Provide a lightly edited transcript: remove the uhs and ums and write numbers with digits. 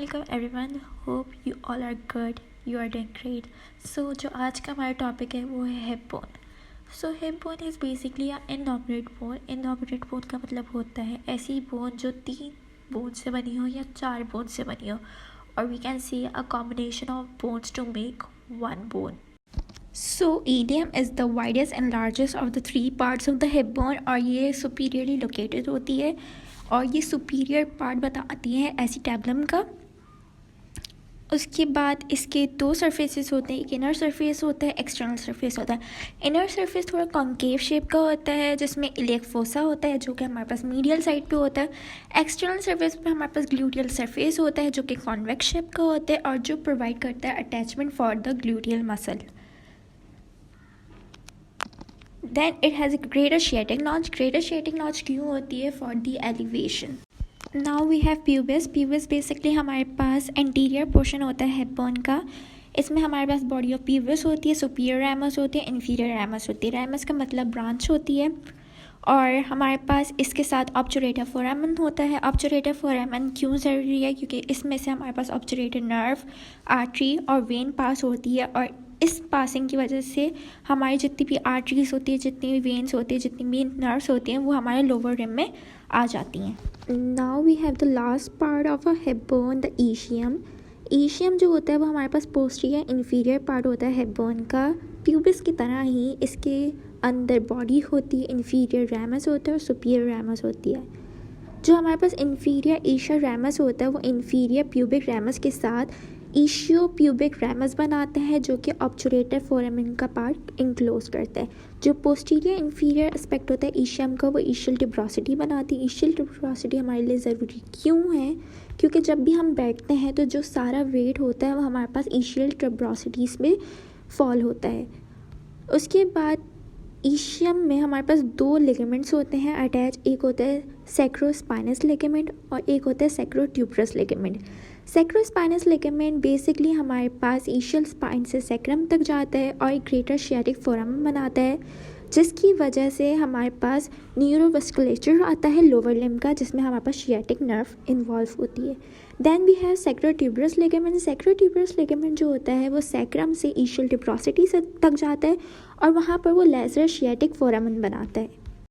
Assalamualaikum everyone. Hope you all are good. You are doing great. So जो आज का हमारा टॉपिक है वो है hip bone. So hip bone is basically innominate bone. Innominate bone का मतलब होता है ऐसी बोन जो 3 बोन से बनी हो या 4 बोन से बनी हो, और we can see a combination of bones to make 1 bone. So ilium is the widest and largest of the 3 parts of the hip bone, और ये superiorly located होती है और ये superior part बताती है acetabulum का. उसके बाद इसके 2 सरफेसेस होते हैं, एक इनर सरफेस होता है, एक्सटर्नल सरफेस होता है. इनर सरफेस थोड़ा कॉन्केव शेप का होता है जिसमें इलियक फोसा होता है जो कि हमारे पास मीडियल साइड पे होता है. एक्सटर्नल सरफेस पे हमारे पास ग्लूटियल सरफेस होता है जो कि कॉन्वेक्स शेप का होता है और जो प्रोवाइड करता है attachment for the gluteal muscle. Then it has a greater sciatic notch. Greater sciatic notch क्यों होती है? For the elevation. Now we have pubis. Pubis basically हमारे पास anterior portion होता है hip bone का. इसमें हमारे पास body of pubis होती है, superior ramus होती है, inferior ramus होती है. ramus का मतलब branch होती है. और हमारे पास इसके साथ obturator foramen होता है. obturator foramen क्यों ज़रूरी है? क्योंकि इसमें से हमारे पास obturator nerve, artery और vein पास होती है, और इस पासिंग की वजह से हमारी जितनी भी आर्टरीज होती है, जितनी भी वेन्स होती है, जितनी भी नर्व्स होती हैं, वो हमारे लोअर रिम में आ जाती हैं. Now we have the last part of a hip bone, the ischium. Ischium जो होता है वो हमारे पास पोस्टीरियर इंफीरियर पार्ट होता है हिप बोन का. प्यूबिस की तरह ही इसके अंदर बॉडी होती है, इंफीरियर रैमस होता है और सुपीरियर रैमस होती है. जो हमारे पास इंफीरियर ईशियर रैमस होता है वो इंफीरियर प्यूबिक रैमस के साथ ईशियो प्यूबिक रैमस बनाते हैं जो कि ऑब्चुरेटर फोरामेन का पार्ट इंक्लोज करता है. जो पोस्टीरियर इंफीरियर एस्पेक्ट होता है ईशियम का वो ईशियल ट्यूब्रोसिटी बनाती है. ईशियल ट्यूब्रोसिटी हमारे लिए ज़रूरी क्यों है? क्योंकि जब भी हम बैठते हैं तो जो सारा वेट होता है वो हमारे पास ईशियल ट्यूब्रोसिटीज़ में फॉल होता है. उसके बाद ईशियम में हमारे पास 2 लिगामेंट्स होते हैं अटैच. एक होता है सैक्रोस्पाइनस लिगामेंट और एक होता है सैक्रोट्यूबरस लिगामेंट. सैक्रोस्पाइनस लिगामेंट बेसिकली हमारे पास ईशियल स्पाइन से सैक्रम तक जाता है और एक ग्रेटर शियाटिक फोरामन बनाता है, जिसकी वजह से हमारे पास न्यूरोवस्कुलेचर आता है लोअर लिम्ब का, जिसमें हमारे पास शियाटिक नर्व इन्वॉल्व होती है. Then we have sacrotuberous ligament. Sacrotuberous ligament जो होता है वो सैक्रम से ईशियल ट्यूब्रोसिटी से तक जाता है और वहाँ पर वो लेज़र शियाटिक फोरामन बनाता है.